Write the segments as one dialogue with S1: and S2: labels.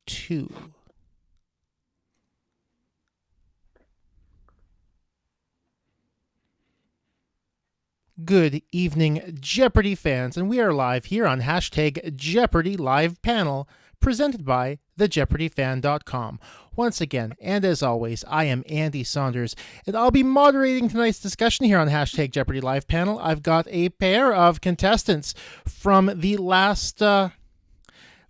S1: 2. Good evening, Jeopardy fans, and we are live here on hashtag Jeopardy Live Panel, presented by thejeopardyfan.com. Once again, and as always, I am Andy Saunders, and I'll be moderating tonight's discussion here on hashtag Jeopardy Live Panel. I've got a pair of contestants from the last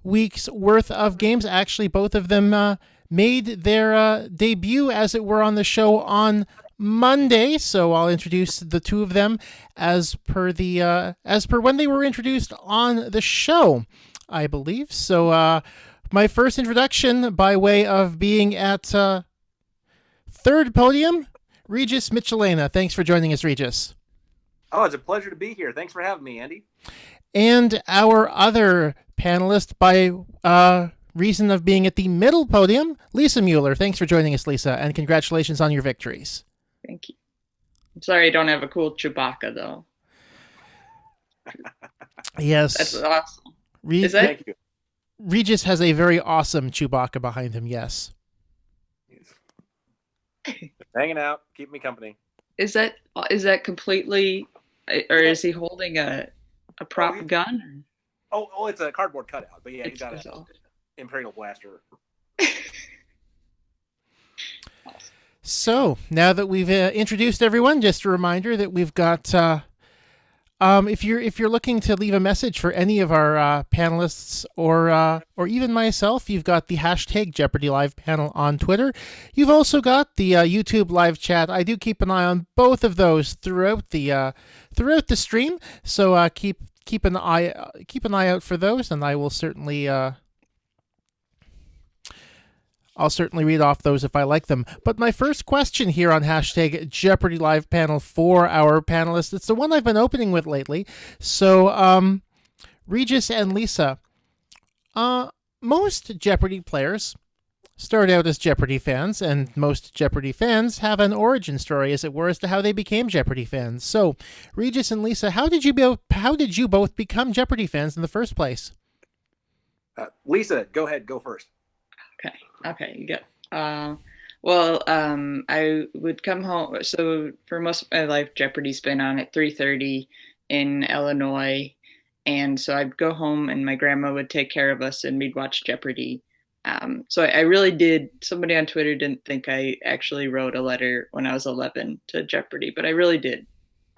S1: week's worth of games. Actually, both of them made their debut, as it were, on the show on Monday. So I'll introduce the two of them as per when they were introduced on the show, I believe. So my first introduction, by way of being at third podium, Regis Michelena. Thanks for joining us, Regis.
S2: Oh, it's a pleasure to be here. Thanks for having me, Andy.
S1: And our other panelist, by reason of being at the middle podium, Lisa Mueller. Thanks for joining us, Lisa, and congratulations on your victories.
S3: Thank you. I'm sorry I don't have a cool Chewbacca, though.
S1: Yes.
S3: That's awesome.
S2: Thank you.
S1: Regis has a very awesome Chewbacca behind him, yes.
S2: Hanging out, keep me company.
S3: Is that completely, or is he holding a prop gun?
S2: Oh, it's a cardboard cutout, but yeah, he's got an Imperial blaster.
S1: So, now that we've introduced everyone, just a reminder that we've got, if you're looking to leave a message for any of our panelists or even myself, you've got the hashtag Jeopardy Live Panel on Twitter. You've also got the YouTube live chat. I do keep an eye on both of those throughout the stream. So keep an eye out for those, and I will certainly. I'll certainly read off those if I like them. But my first question here on hashtag Jeopardy Live Panel for our panelists, it's the one I've been opening with lately. So, Regis and Lisa, most Jeopardy players start out as Jeopardy fans, and most Jeopardy fans have an origin story, as it were, as to how they became Jeopardy fans. So, Regis and Lisa, how did you both become Jeopardy fans in the first place?
S2: Lisa, go ahead, go first.
S3: Okay, you go. I would come home. So for most of my life, Jeopardy's been on at 3:30 in Illinois, and so I'd go home, and my grandma would take care of us, and we'd watch Jeopardy. So I really did. Somebody on Twitter didn't think I actually wrote a letter when I was 11 to Jeopardy, but I really did.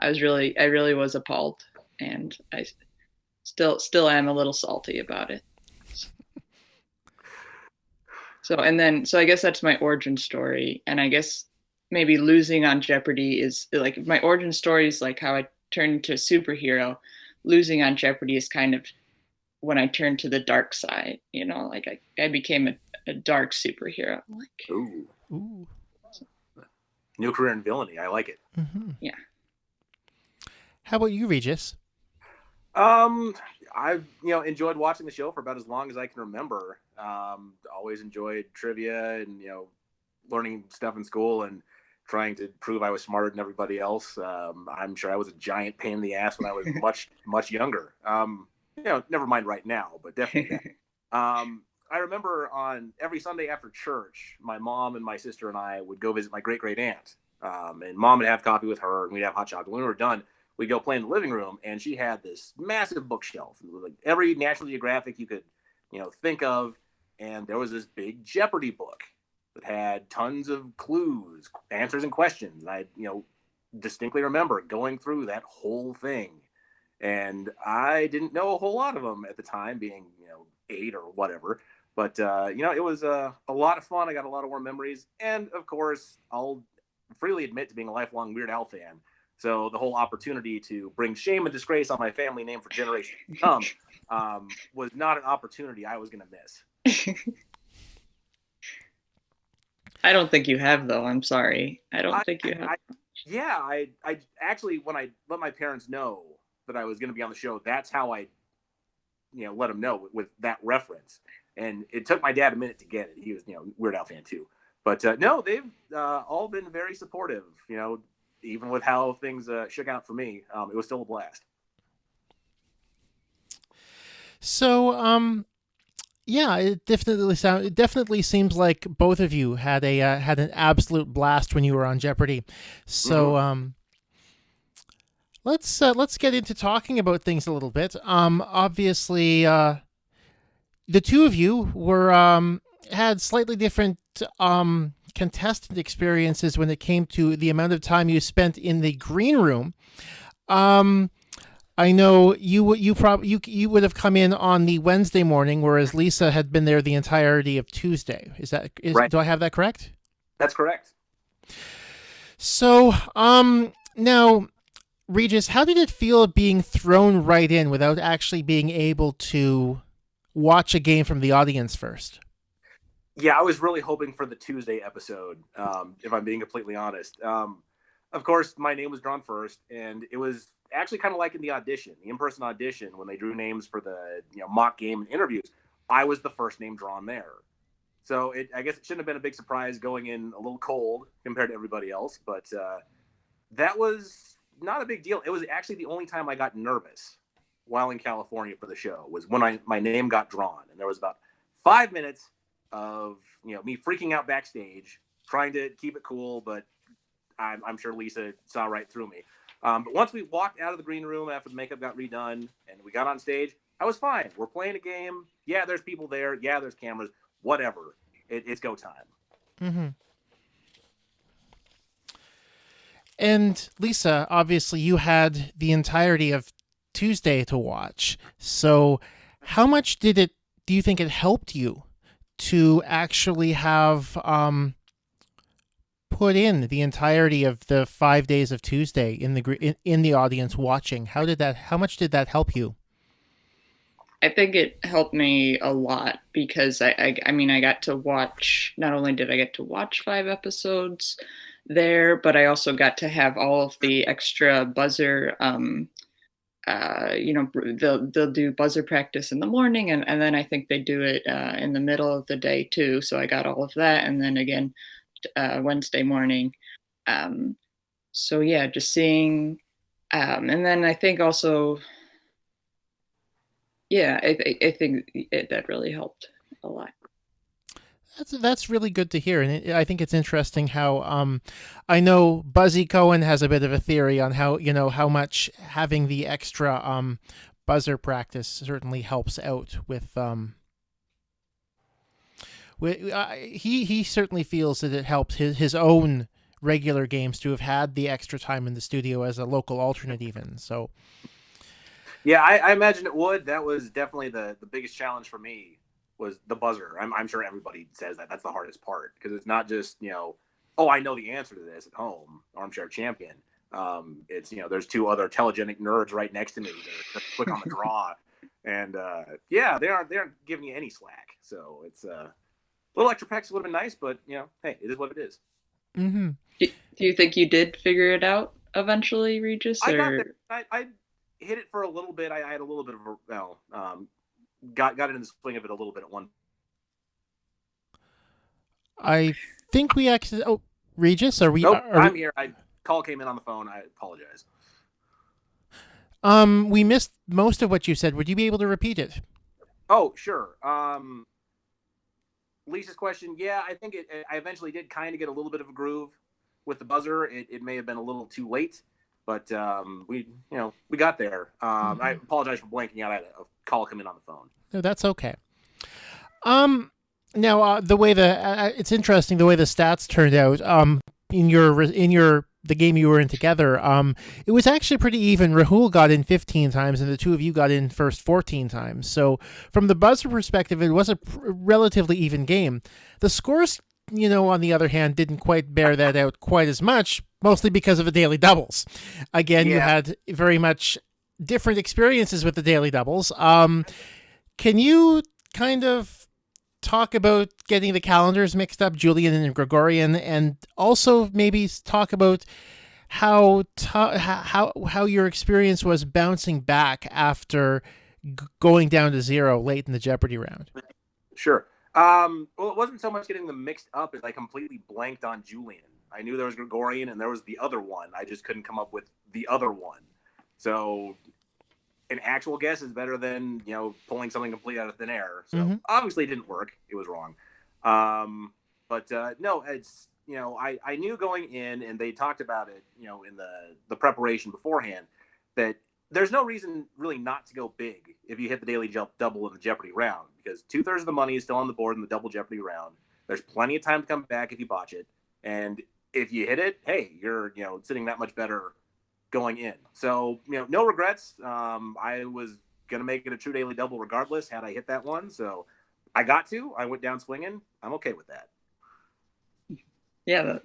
S3: I really was appalled, and I still am a little salty about it. So I guess that's my origin story. And I guess maybe losing on Jeopardy is like, my origin story is like how I turned into a superhero. Losing on Jeopardy is kind of when I turned to the dark side, like I became a dark superhero. Like,
S2: Ooh. New career in villainy. I like it.
S1: Mm-hmm.
S3: Yeah.
S1: How about you, Regis?
S2: I've enjoyed watching the show for about as long as I can remember. Always enjoyed trivia and learning stuff in school and trying to prove I was smarter than everybody else. I'm sure I was a giant pain in the ass when I was much younger. Never mind right now, but definitely then. I remember on every Sunday after church, my mom and my sister and I would go visit my great aunt. And Mom would have coffee with her, and we'd have hot chocolate. When we were done, we'd go play in the living room, and she had this massive bookshelf, like every National Geographic you could, think of, and there was this big Jeopardy book that had tons of clues, answers, and questions. And I, distinctly remember going through that whole thing, and I didn't know a whole lot of them at the time, being 8 or whatever. But it was a lot of fun. I got a lot of warm memories, and of course, I'll freely admit to being a lifelong Weird Al fan. So the whole opportunity to bring shame and disgrace on my family name for generations to come was not an opportunity I was going to miss.
S3: I don't think you have, though. I'm sorry. I don't think you have.
S2: I actually, when I let my parents know that I was going to be on the show, that's how I, let them know with that reference. And it took my dad a minute to get it. He was, Weird Al fan too. But no, they've all been very supportive, even with how things shook out for me. It was still a blast.
S1: So, Yeah, it definitely seems like both of you had an absolute blast when you were on Jeopardy. So
S2: Mm-hmm.
S1: let's get into talking about things a little bit. Obviously, the two of you were had slightly different contestant experiences when it came to the amount of time you spent in the green room. Um, I know you would have come in on the Wednesday morning, whereas Lisa had been there the entirety of Tuesday.
S2: Right.
S1: Do I have that correct?
S2: That's correct.
S1: So now, Regis, how did it feel being thrown right in without actually being able to watch a game from the audience first?
S2: Yeah, I was really hoping for the Tuesday episode, if I'm being completely honest. Of course, my name was drawn first, and it was actually kind of like in the audition, the in-person audition, when they drew names for the mock game and interviews. I was the first name drawn there, so I guess it shouldn't have been a big surprise going in a little cold compared to everybody else, but that was not a big deal. It was actually the only time I got nervous while in California for the show was when my name got drawn, and there was about 5 minutes of me freaking out backstage, trying to keep it cool, but I'm sure Lisa saw right through me. But once we walked out of the green room after the makeup got redone and we got on stage, I was fine. We're playing a game. Yeah, there's people there. Yeah, there's cameras. Whatever. It's go time.
S1: Mm-hmm. And Lisa, obviously, you had the entirety of Tuesday to watch. So, how much do you think it helped you to actually have put in the entirety of the 5 days of Tuesday in the audience watching? How much did that help you?
S3: I think it helped me a lot because I mean, I got to watch, not only did I get to watch 5 episodes there, but I also got to have all of the extra buzzer. They'll do buzzer practice in the morning, and then I think they do it in the middle of the day too. So I got all of that, and then again Wednesday morning. Um, so yeah, just seeing, and then I think also, yeah, I think that really helped a lot.
S1: That's really good to hear, and I think it's interesting how I know Buzzy Cohen has a bit of a theory on how much having the extra buzzer practice certainly helps out he certainly feels that it helps his own regular games to have had the extra time in the studio as a local alternate even. So
S2: Yeah, I imagine it would. That was definitely the biggest challenge for me was the buzzer. I'm sure everybody says that. That's the hardest part because it's not just, oh, I know the answer to this at home, armchair champion. It's, there's two other telegenic nerds right next to me that are quick on the draw. And yeah, they aren't giving you any slack. So it's a little extra practice would have been nice, but, hey, it is what it is.
S1: mm-hmm.
S3: Do you think you did figure it out eventually, Regis,
S2: I got there.
S3: or?
S2: I hit it for a little bit. I had a little bit of a, got into the swing of it a little bit at one.
S1: I think we actually. Oh, Regis,
S2: Nope, I'm here. Call came in on the phone. I apologize.
S1: We missed most of what you said. Would you be able to repeat it?
S2: Oh, sure. Lisa's question. Yeah, I think I eventually did kind of get a little bit of a groove with the buzzer. It may have been a little too late, but we got there. I apologize for blanking out. I had a call come in on the phone.
S1: No, that's okay. Now the way it's interesting the way the stats turned out. In your the game you were in together. It was actually pretty even. Rahul got in 15 times, and the two of you got in first 14 times. So from the buzzer perspective, it was a relatively even game. The scores, on the other hand, didn't quite bear that out quite as much, mostly because of the daily doubles. Again, you
S2: Yeah.
S1: had very much different experiences with the daily doubles. Can you kind of talk about getting the calendars mixed up, Julian and Gregorian, and also maybe talk about how your experience was bouncing back after going down to zero late in the Jeopardy round?
S2: Sure. Well, it wasn't so much getting them mixed up as I completely blanked on Julian. I knew there was Gregorian and there was the other one. I just couldn't come up with the other one. So an actual guess is better than pulling something complete out of thin air. So obviously it didn't work. It was wrong. But no, it's I knew going in, and they talked about it in the preparation beforehand, that there's no reason really not to go big if you hit the daily double in the Jeopardy round, because 2/3 of the money is still on the board in the double Jeopardy round. There's plenty of time to come back if you botch it, and if you hit it, hey, you're sitting that much better going in. So no regrets. I was gonna make it a true daily double regardless had I hit that one. So I got to. I went down swinging. I'm okay with that.
S3: Yeah.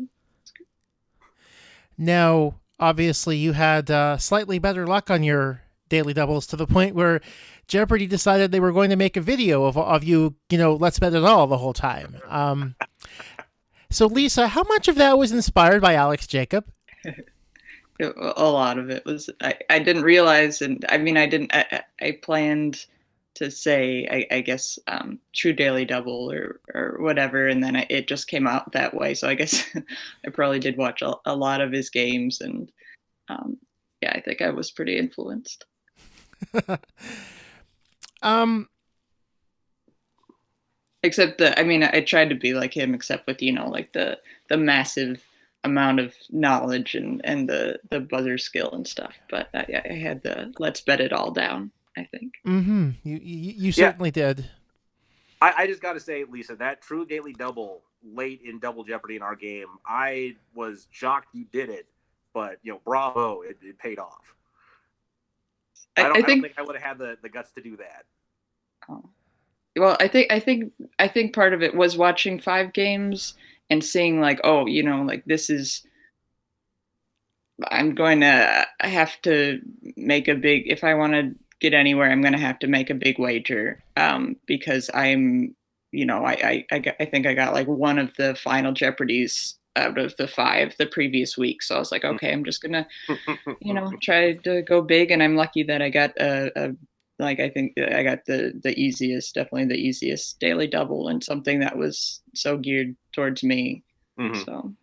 S1: Now, obviously, you had slightly better luck on your daily doubles, to the point where Jeopardy decided they were going to make a video of you, let's bet it all the whole time. So, Lisa, how much of that was inspired by Alex Jacob?
S3: A lot of it was. I didn't realize, and I mean, I planned to say, I guess, true daily double or whatever, and then it just came out that way. So I guess I probably did watch a lot of his games, and yeah, I think I was pretty influenced. Except I tried to be like him, except with like the massive amount of knowledge and the buzzer skill and stuff. But I had the let's bet it all down, I think.
S1: Mm-hmm. You certainly did.
S2: I just got to say, Lisa, that true daily double late in Double Jeopardy in our game, I was shocked you did it, but bravo, it paid off. I don't think I would have had the guts to do that.
S3: Oh. Well, I think part of it was watching 5 games and seeing like, oh, like this is. I'm going to have to make a big, if I want to get anywhere, I'm going to have to make a big wager, because I'm, I think I got like one of the final Jeopardies out of the 5 the previous week. So I was like, okay, I'm just going to, try to go big. And I'm lucky that I got I think I got the easiest, definitely the easiest daily double, and something that was so geared towards me. So.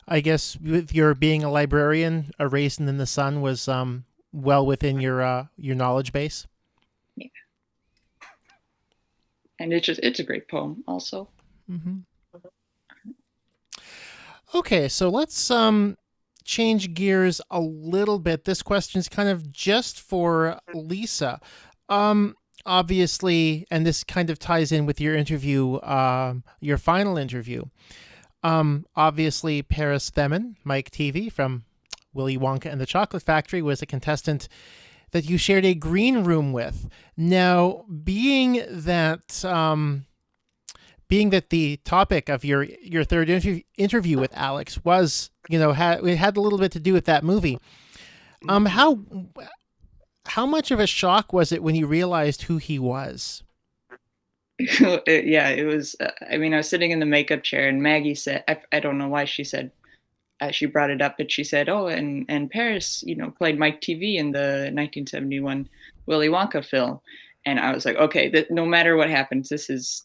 S1: I guess with your being a librarian, A Raisin in the Sun was well within your knowledge base.
S3: Yeah, and it's a great poem also.
S1: Okay, so let's change gears a little bit. This question's kind of just for Lisa. Obviously, and this kind of ties in with your interview, your final interview. Obviously, Paris Themin, Mike Teavee from Willy Wonka and the Chocolate Factory, was a contestant that you shared a green room with. Now, being that the topic of your third interview with Alex was, it had a little bit to do with that movie. How much of a shock was it when you realized who he was?
S3: Yeah, it was. I was sitting in the makeup chair, and Maggie said, I don't know why she said, she brought it up, but she said, oh, and Paris, played Mike Teavee in the 1971 Willy Wonka film. And I was like, okay, no matter what happens, this is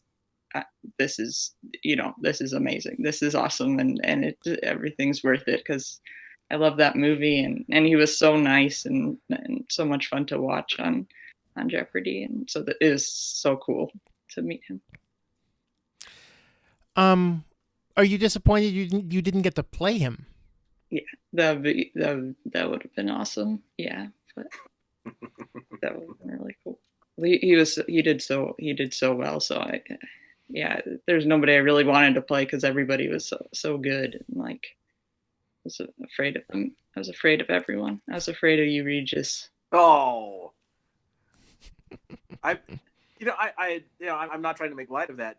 S3: amazing. This is awesome. And everything's worth it, because I love that movie. And he was so nice and so much fun to watch on Jeopardy. And so it was so cool to meet him.
S1: Are you disappointed you didn't get to play him?
S3: Yeah, that would have been awesome. Yeah, but that would have been really cool. He did so well. So there's nobody I really wanted to play, because everybody was so good. And like, I was afraid of them. I was afraid of everyone. I was afraid of you, Regis.
S2: Oh, I'm not trying to make light of that.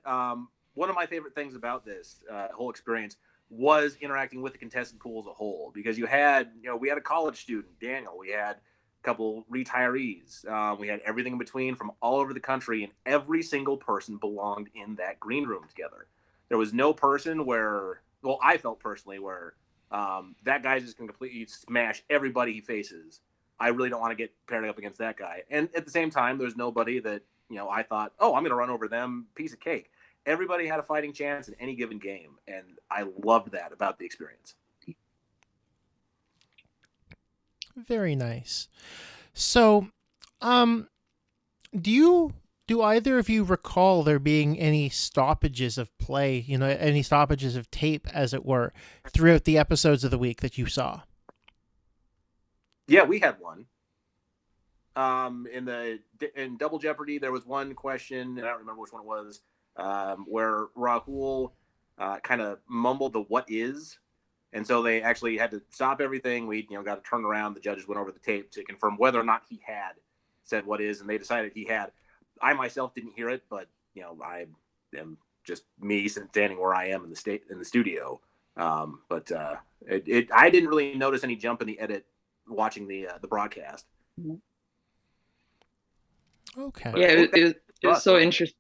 S2: One of my favorite things about this whole experience was interacting with the contestant pool as a whole, because we had a college student, Daniel, we had a couple retirees, we had everything in between from all over the country, and every single person belonged in that green room together. There was no person where, well, I felt personally where that guy's just going to completely smash everybody he faces. I really don't want to get paired up against that guy. And at the same time, there's nobody that, I thought, oh, I'm going to run over them, piece of cake. Everybody had a fighting chance in any given game, and I loved that about the experience.
S1: Very nice. So, um, do either of you recall there being any stoppages of play, any stoppages of tape, as it were, throughout the episodes of the week that you saw?
S2: Yeah, we had one. In Double Jeopardy, there was one question, and I don't remember which one it was, where Rahul kind of mumbled the "what is," and so they actually had to stop everything. We got to turn around. The judges went over the tape to confirm whether or not he had said "what is," and they decided he had. I myself didn't hear it, but I am just me standing where I am in the studio. But I didn't really notice any jump in the edit watching the broadcast.
S1: Okay.
S3: Yeah, it was so interesting.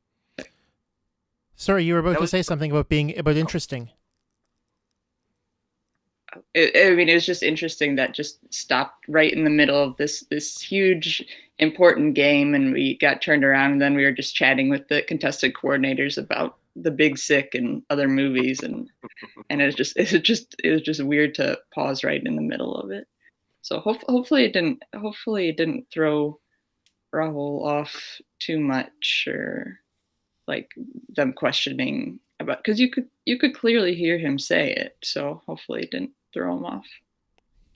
S1: Sorry, you were about to say something about interesting.
S3: I mean, it was just interesting that just stopped right in the middle of this huge important game, and we got turned around, and then we were just chatting with the contestant coordinators about The Big Sick and other movies, and it was just weird to pause right in the middle of it. So hopefully it didn't throw Rahul off too much, or like them questioning about, because you could clearly hear him say it. So hopefully it didn't throw him off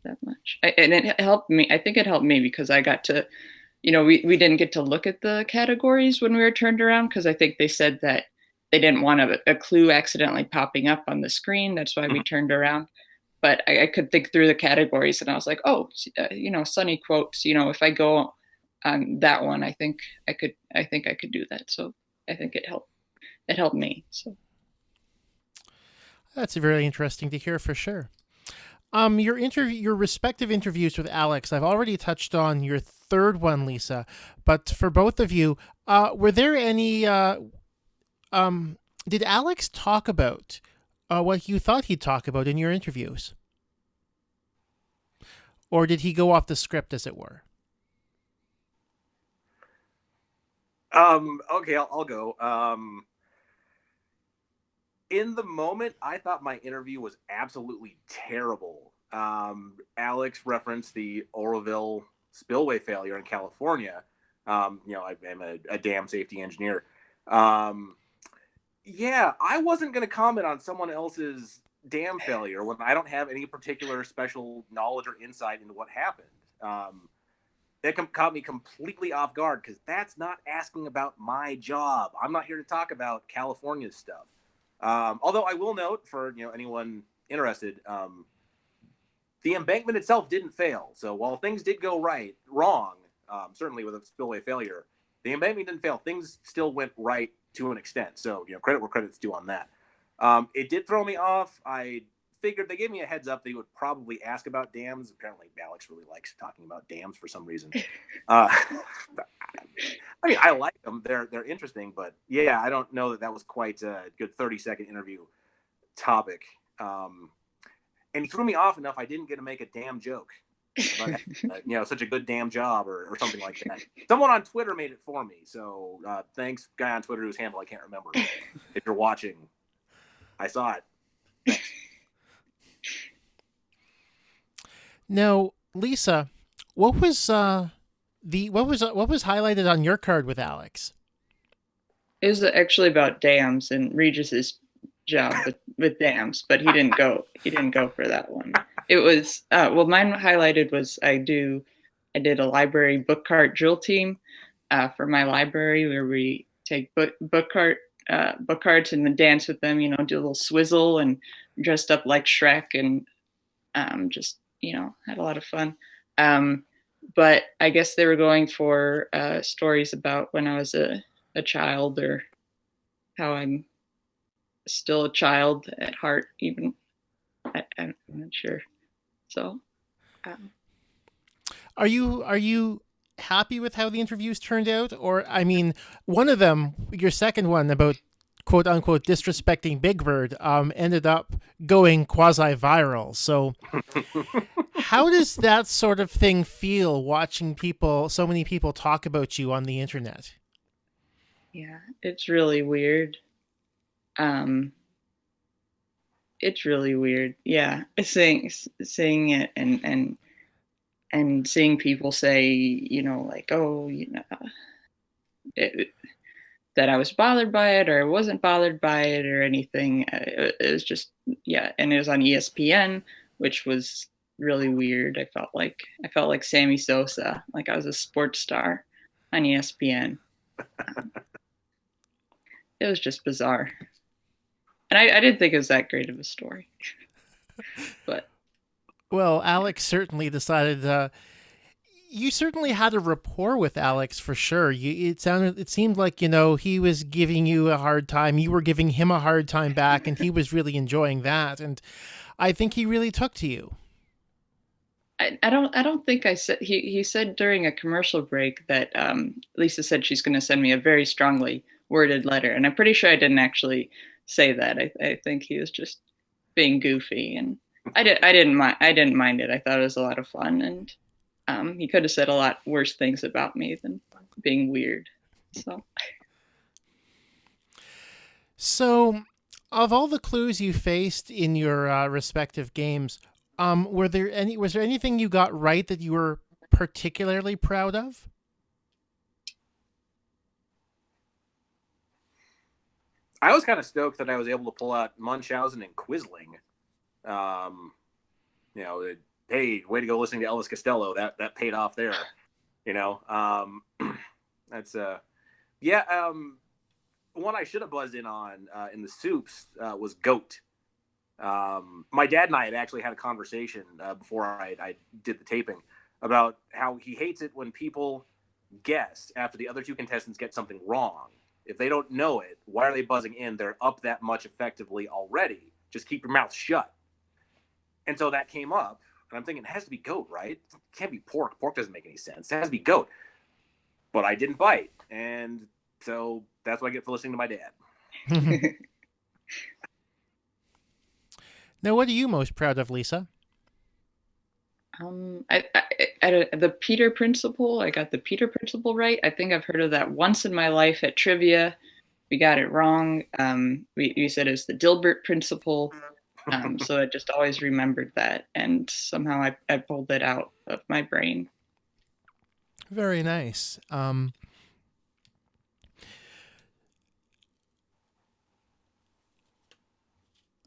S3: that much. And it helped me. I think it helped me because I got to, we didn't get to look at the categories when we were turned around, because I think they said that they didn't want a clue accidentally popping up on the screen. That's why we turned around. But I could think through the categories, and I was like, oh, Sunny quotes. If I go on that one, I think I could do that. So I think it helped. It helped me. So
S1: That's very interesting to hear for sure. Your respective interviews with Alex, I've already touched on your third one, Lisa. But for both of you, were there any? Did Alex talk about what you thought he'd talk about in your interviews, or did he go off the script, as it were?
S2: Okay, I'll go. In the moment, I thought my interview was absolutely terrible. Alex referenced the Oroville spillway failure in California. I'm a dam safety engineer. Yeah, I wasn't going to comment on someone else's dam failure when I don't have any particular special knowledge or insight into what happened. It caught me completely off guard because that's not asking about my job. I'm not here to talk about California stuff. Although I will note for anyone interested, the embankment itself didn't fail. So while things did go wrong, certainly with a spillway failure, the embankment didn't fail. Things still went right to an extent. So credit where credit's due on that. It did throw me off. I figured they gave me a heads up they would probably ask about dams. Apparently, Alex really likes talking about dams for some reason. I mean, I like them. They're interesting, but yeah, I don't know that was quite a good 30-second interview topic. And he threw me off enough I didn't get to make a damn joke about such a good damn job or something like that. Someone on Twitter made it for me, so thanks, guy on Twitter whose handle I can't remember. If you're watching, I saw it. Thanks.
S1: Now, Lisa, what was highlighted on your card with Alex?
S3: It was actually about dams and Regis's job with dams, but he didn't go. He didn't go for that one. It was mine highlighted was I did a library book cart drill team for my library, where we take book carts and then dance with them. Do a little swizzle and dressed up like Shrek, and just had a lot of fun. But I guess they were going for stories about when I was a child, or how I'm still a child at heart, even. I'm not sure. So,
S1: are you happy with how the interviews turned out? Or, I mean, one of them, your second one about quote unquote disrespecting Big Bird, ended up going quasi viral. So, how does that sort of thing feel, watching so many people talk about you on the internet?
S3: Yeah, it's really weird. It's really weird. Yeah, seeing it and and seeing people say, like, oh, it, that I was bothered by it or I wasn't bothered by it or anything. It was just, yeah. And it was on ESPN, which was really weird. I felt like Sammy Sosa, like I was a sports star on ESPN. It was just bizarre. And I didn't think it was that great of a story, but
S1: Well, Alex certainly decided. You certainly had a rapport with Alex for sure. It seemed like he was giving you a hard time. You were giving him a hard time back, and he was really enjoying that. And I think he really took to you.
S3: I don't think I said he said during a commercial break that Lisa said she's going to send me a very strongly worded letter, and I'm pretty sure I didn't actually say that. I think he was just being goofy, and I didn't mind it. I thought it was a lot of fun, and he could have said a lot worse things about me than being weird.
S1: So, of all the clues you faced in your respective games, was there anything you got right that you were particularly proud of?
S2: I was kind of stoked that I was able to pull out Munchausen and Quisling. Um, hey, way to go listening to Elvis Costello. That paid off there. That's yeah. One I should have buzzed in on in the soups was goat. My dad and I had actually had a conversation before I did the taping about how he hates it when people guess after the other two contestants get something wrong. If they don't know it, why are they buzzing in? They're up that much effectively already. Just keep your mouth shut. And so that came up, and I'm thinking, it has to be goat, right? It can't be pork. Pork doesn't make any sense. It has to be goat. But I didn't bite, and so that's what I get for listening to my dad.
S1: Now, what are you most proud of, Lisa?
S3: The Peter Principle. I got the Peter Principle right. I think I've heard of that once in my life at trivia. We got it wrong. We said it's the Dilbert Principle. So I just always remembered that, and somehow I pulled it out of my brain.
S1: Very nice.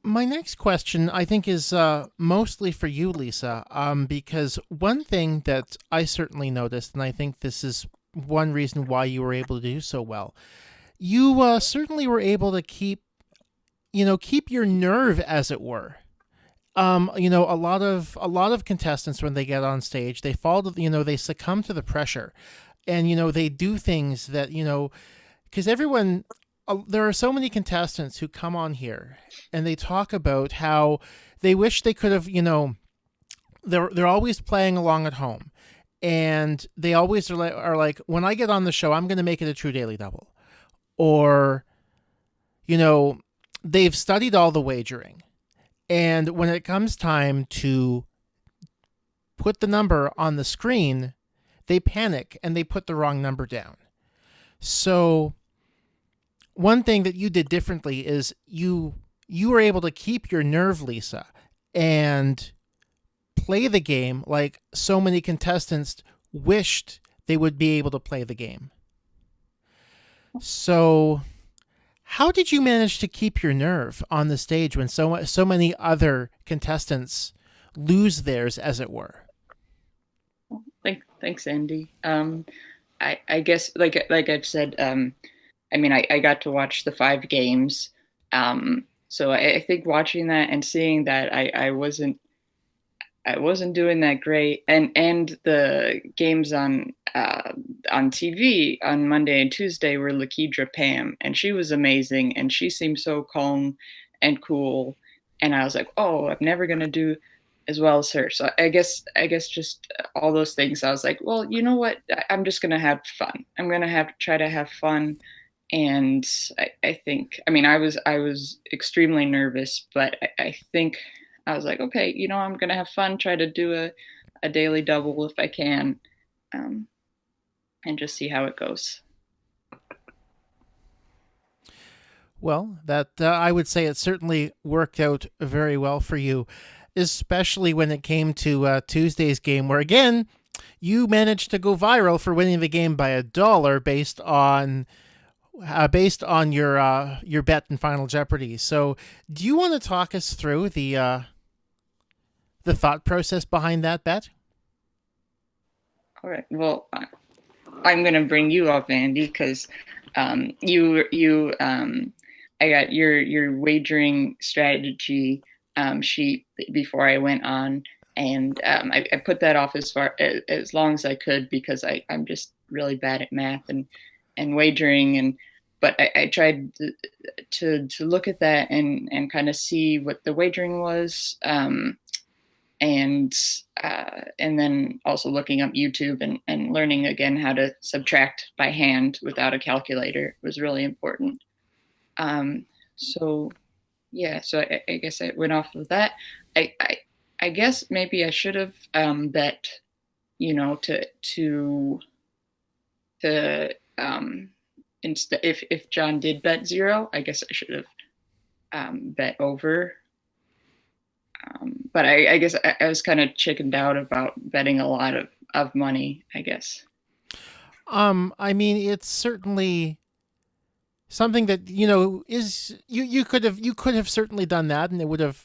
S1: My next question, I think, is mostly for you, Lisa, because one thing that I certainly noticed, and I think this is one reason why you were able to do so well, you certainly were able to keep your nerve, as it were. A lot of contestants, when they get on stage, they fall to, they succumb to the pressure, and they do things that because everyone. There are so many contestants who come on here and they talk about how they wish they could have, they're always playing along at home, and they always are like, when I get on the show, I'm going to make it a true daily double, or they've studied all the wagering, and when it comes time to put the number on the screen, they panic and they put the wrong number down. So one thing that you did differently is you were able to keep your nerve, Lisa, and play the game like so many contestants wished they would be able to play the game. So how did you manage to keep your nerve on the stage when so many other contestants lose theirs, as it were?
S3: Thanks, Andy. I guess, like I've said, I got to watch the 5 games. So I think watching that and seeing that I wasn't doing that great, and the games on TV on Monday and Tuesday were Lakedra Pam, and she was amazing, and she seemed so calm and cool, and I was like, oh, I'm never gonna do as well as her. So I guess just all those things. I was like, well, you know what? I'm just gonna have fun. I'm gonna try to have fun. And I think, I was extremely nervous, but I think I was like, okay, I'm going to have fun, try to do a daily double if I can, and just see how it goes.
S1: Well, that I would say it certainly worked out very well for you. especially when it came to Tuesday's game, where again you managed to go viral for winning the game by $1 based on your bet in Final Jeopardy. So, do you want to talk us through the thought process behind that bet?
S3: All right. Well, I'm going to bring you up, Andy, because you I got your wagering strategy sheet before I went on, and I put that off as long as I could because I'm just really bad at math and wagering, and but I tried to look at that and kind of see what the wagering was. And then also looking up YouTube and learning again how to subtract by hand without a calculator was really important. So yeah, so I guess I went off of that. I, I, I guess maybe I should have bet, to instead if John did bet 0, I guess I should have bet over. But I guess I was kind of chickened out about betting a lot of money, I guess.
S1: I mean, it's certainly something that is you could have certainly done that, and it would have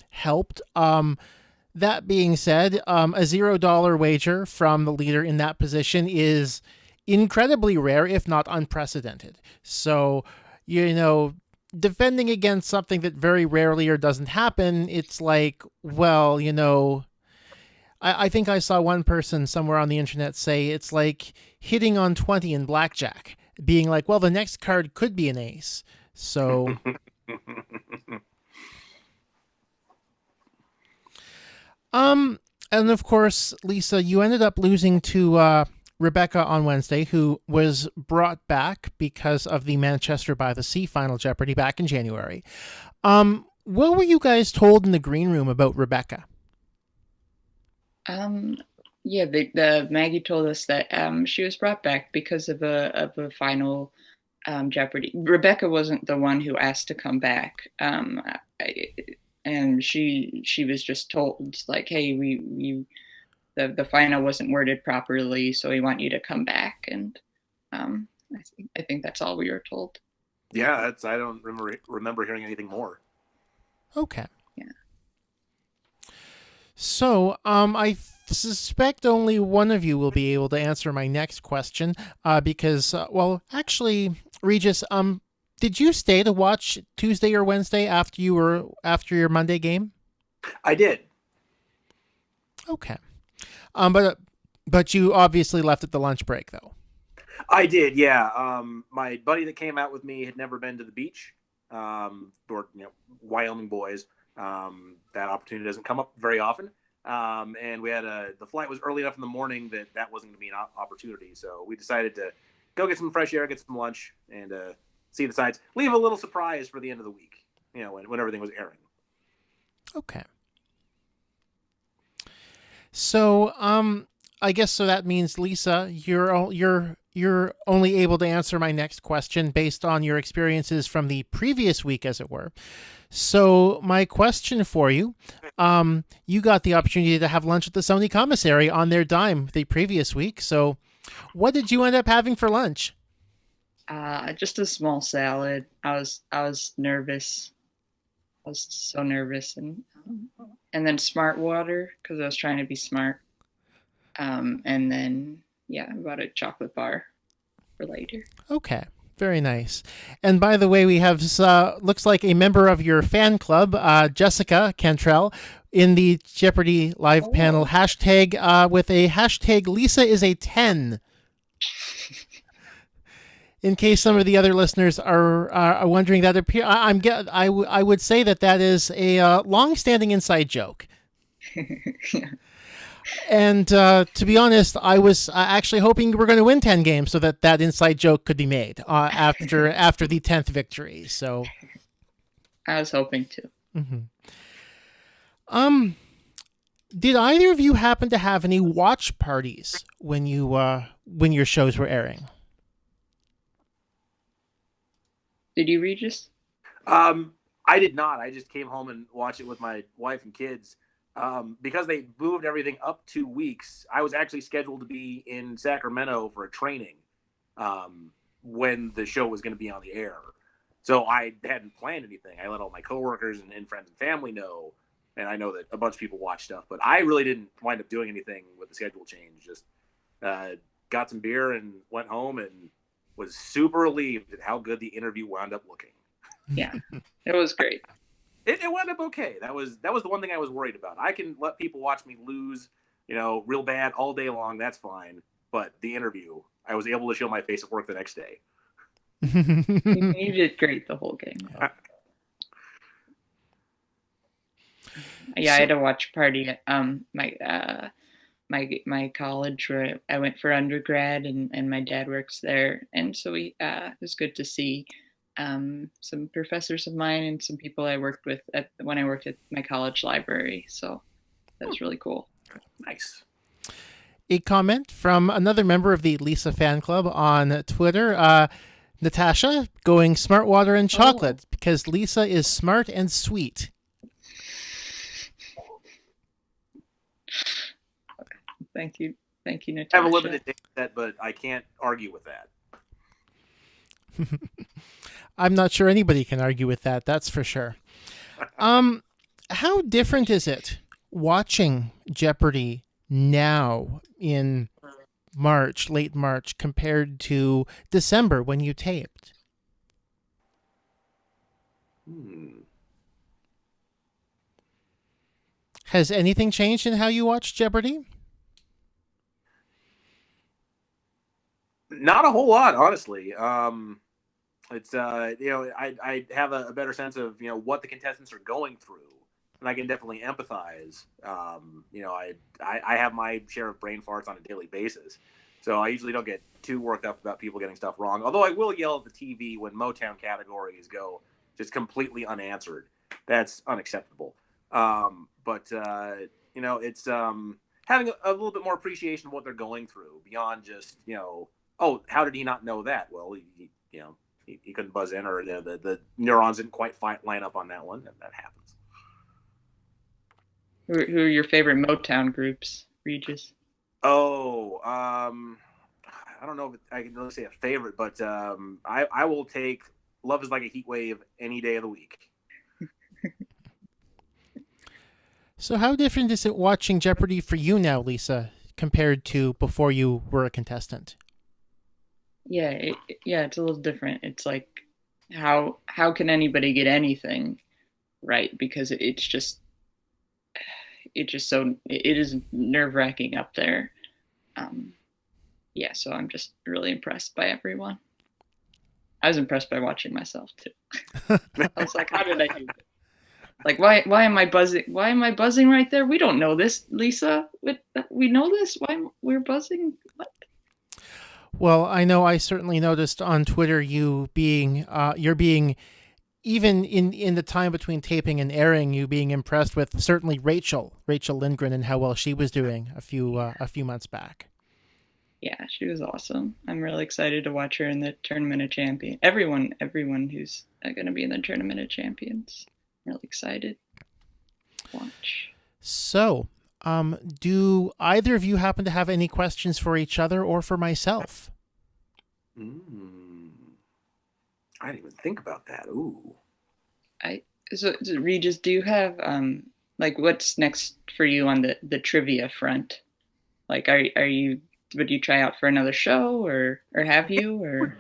S1: helped. That being said, a $0 wager from the leader in that position is incredibly rare, if not unprecedented. So, defending against something that very rarely or doesn't happen, it's like, well, I think I saw one person somewhere on the internet say it's like hitting on 20 in blackjack, being like, well, the next card could be an ace. So and of course, Lisa, you ended up losing to Rebecca on Wednesday, who was brought back because of the Manchester by the Sea Final Jeopardy back in January. What were you guys told in the green room about Rebecca?
S3: Yeah, the Maggie told us that she was brought back because of a final Jeopardy. Rebecca wasn't the one who asked to come back. And she was just told like, hey, the final wasn't worded properly, so we want you to come back. And I think that's all we were told.
S2: Yeah, I don't remember hearing anything more.
S1: Okay.
S3: Yeah.
S1: So I suspect only one of you will be able to answer my next question because, well, actually, Regis, did you stay to watch Tuesday or Wednesday after your Monday game?
S2: I did.
S1: Okay. But you obviously left at the lunch break, though.
S2: I did, yeah. My buddy that came out with me had never been to the beach, or Wyoming boys. That opportunity doesn't come up very often. And we had the flight was early enough in the morning that wasn't going to be an opportunity. So we decided to go get some fresh air, get some lunch, and see the sights. Leave a little surprise for the end of the week, when everything was airing.
S1: Okay. So, I guess so that means, Lisa, you're only able to answer my next question based on your experiences from the previous week, as it were. So my question for you, you got the opportunity to have lunch at the Sony commissary on their dime the previous week. So what did you end up having for lunch?
S3: Just a small salad. I was nervous. I was so nervous, and then smart water because I was trying to be smart. And then I bought a chocolate bar for later.
S1: Okay. Very nice. And by the way, we have looks like a member of your fan club, Jessica Cantrell, in the Jeopardy live panel hashtag with a hashtag Lisa is a 10. In case some of the other listeners are wondering, that I would say that is a long-standing inside joke.
S3: Yeah.
S1: And to be honest, I was actually hoping we were going to win 10 games so that inside joke could be made after the 10th victory. So
S3: I was hoping to.
S1: Mm-hmm. Did either of you happen to have any watch parties when your shows were airing?
S3: Did you, Regis?
S2: I did not. I just came home and watched it with my wife and kids. Because they moved everything up 2 weeks, I was actually scheduled to be in Sacramento for a training when the show was going to be on the air. So I hadn't planned anything. I let all my coworkers and friends and family know, and I know that a bunch of people watch stuff, but I really didn't wind up doing anything with the schedule change. Just got some beer and went home and was super relieved at how good the interview wound up looking.
S3: Yeah, it was great.
S2: It wound up okay. That was the one thing I was worried about. I can let people watch me lose, real bad all day long. That's fine. But the interview, I was able to show my face at work the next day.
S3: You did great the whole game. Yeah, I had a watch party at my college where I went for undergrad, and my dad works there, and so it was good to see some professors of mine and some people I worked with when I worked at my college library. So that was really cool.
S2: Nice.
S1: A comment from another member of the Lisa fan club on Twitter, Natasha, going smart water and chocolate because Lisa is smart and sweet.
S3: Thank you, Natasha.
S2: I have a limited data set, but I can't argue with that.
S1: I'm not sure anybody can argue with that. That's for sure. How different is it watching Jeopardy now in late March, compared to December when you taped? Has anything changed in how you watch Jeopardy?
S2: Not a whole lot, honestly. It's I have a better sense of what the contestants are going through, and I can definitely empathize. I have my share of brain farts on a daily basis, so I usually don't get too worked up about people getting stuff wrong. Although I will yell at the TV when Motown categories go just completely unanswered. That's unacceptable. It's having a little bit more appreciation of what they're going through beyond just oh, how did he not know that? Well, he couldn't buzz in, or the neurons didn't quite line up on that one. That happens.
S3: Who are your favorite Motown groups, Regis?
S2: Oh, I don't know if I can really say a favorite, but I will take Love Is Like a Heat Wave any day of the week.
S1: So how different is it watching Jeopardy for you now, Lisa, compared to before you were a contestant?
S3: Yeah, it's a little different. It's like how can anybody get anything right, because it is nerve-wracking up there. So I'm just really impressed by everyone. I was impressed by watching myself too. I was like, how did I do this? Like, why am I buzzing? Why am I buzzing right there? We don't know this, Lisa. We know this. Why we're buzzing? What?
S1: Well, I know I certainly noticed on Twitter you're being even in the time between taping and airing, you being impressed with certainly Rachel Lindgren and how well she was doing a few months back.
S3: Yeah, she was awesome. I'm really excited to watch her in the Tournament of Champions. Everyone who's going to be in the Tournament of Champions. I'm really excited to watch.
S1: So, do either of you happen to have any questions for each other or for myself?
S2: I didn't even think about that. Ooh.
S3: So Regis, do you have what's next for you on the trivia front? Like, would you try out for another show, or have you, or?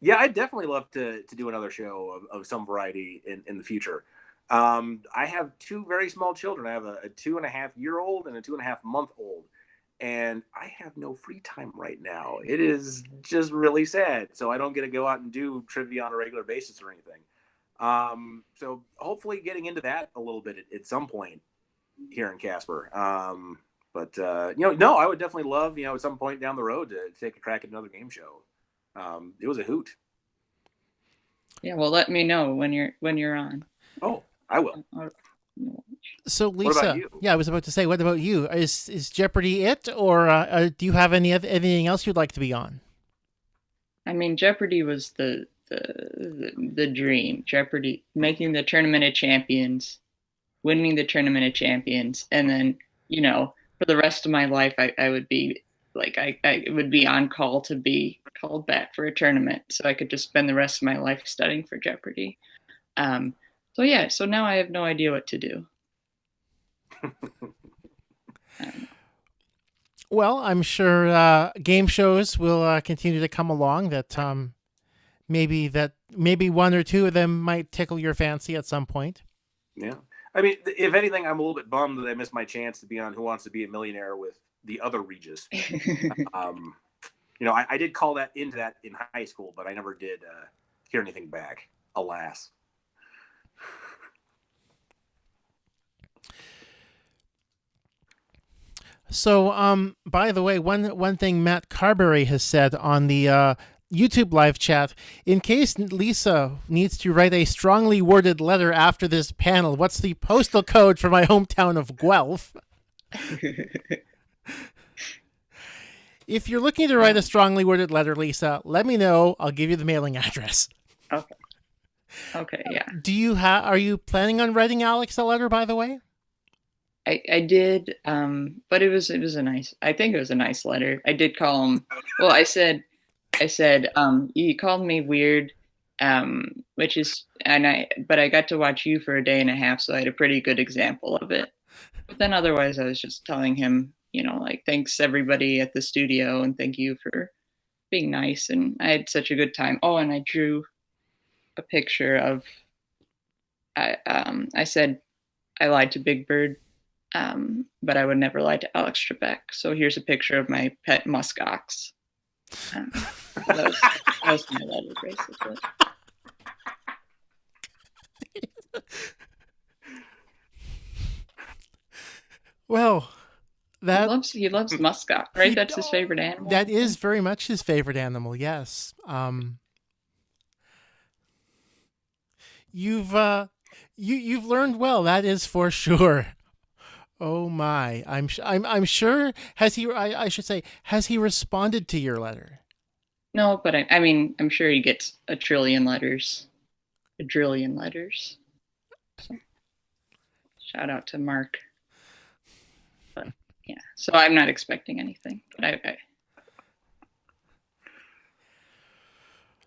S2: Yeah, I'd definitely love to do another show of some variety in the future. I have two very small children. I have a 2.5-year-old and a 2.5-month-old, and I have no free time right now. It is just really sad. So I don't get to go out and do trivia on a regular basis or anything. So hopefully getting into that a little bit at some point here in Casper. No, I would definitely love, at some point down the road to take a crack at another game show. It was a hoot.
S3: Yeah, well, let me know when you're on.
S2: Oh, I will.
S1: So Lisa,
S2: what about you?
S1: Yeah, I was about to say, what about you? Is Jeopardy it, or do you have anything else you'd like to be on?
S3: I mean, Jeopardy was the the dream. Jeopardy, making the Tournament of Champions, winning the Tournament of Champions, and then, for the rest of my life, I would be like, I would be on call to be called back for a tournament, so I could just spend the rest of my life studying for Jeopardy. So now I have no idea what to do.
S1: Well, I'm sure game shows will continue to come along. That maybe one or two of them might tickle your fancy at some point.
S2: Yeah, I mean, if anything, I'm a little bit bummed that I missed my chance to be on Who Wants to Be a Millionaire with the other Regis. I did call that into that in high school, but I never did hear anything back. Alas.
S1: So, by the way, one thing Matt Carberry has said on the YouTube live chat, in case Lisa needs to write a strongly worded letter after this panel, what's the postal code for my hometown of Guelph? If you're looking to write a strongly worded letter, Lisa, let me know. I'll give you the mailing address.
S3: Okay, yeah.
S1: Are you planning on writing Alex a letter, by the way?
S3: I did, but it was I think it was a nice letter. I did call him. Well, I said, you called me weird, but I got to watch you for a day and a half, so I had a pretty good example of it. But then otherwise, I was just telling him, thanks everybody at the studio, and thank you for being nice, and I had such a good time. Oh, and I drew a picture of. I said I lied to Big Bird. But I would never lie to Alex Trebek. So here's a picture of my pet muskox. That was my letter, basically.
S1: Well,
S3: he loves muskox, right? That's his favorite animal.
S1: That is very much his favorite animal. Yes. You've learned well. That is for sure. Oh my! I'm sure. Has he? I should say, has he responded to your letter?
S3: No, but I'm sure he gets a trillion letters. So, shout out to Mark. But yeah, so I'm not expecting anything. But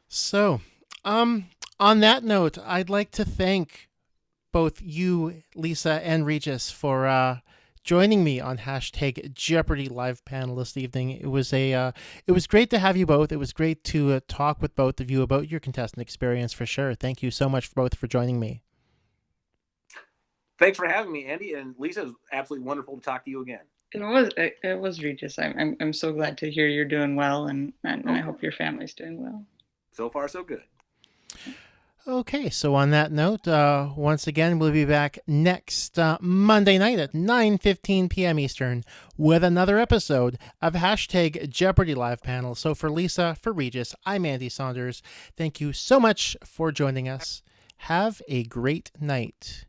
S1: So, on that note, I'd like to thank both you, Lisa, and Regis for joining me on hashtag Jeopardy live panel this evening. It was great to have you both. It was great to talk with both of you about your contestant experience for sure. Thank you so much both for joining me.
S2: Thanks for having me, Andy, and Lisa. It was absolutely wonderful to talk to you again.
S3: It was Regis. I'm so glad to hear you're doing well, and I hope your family's doing well.
S2: So far, so good.
S1: Okay, so on that note, once again, we'll be back next Monday night at 9:15 p.m. Eastern with another episode of hashtag Jeopardy live panel. So for Lisa, for Regis, I'm Andy Saunders. Thank you so much for joining us. Have a great night.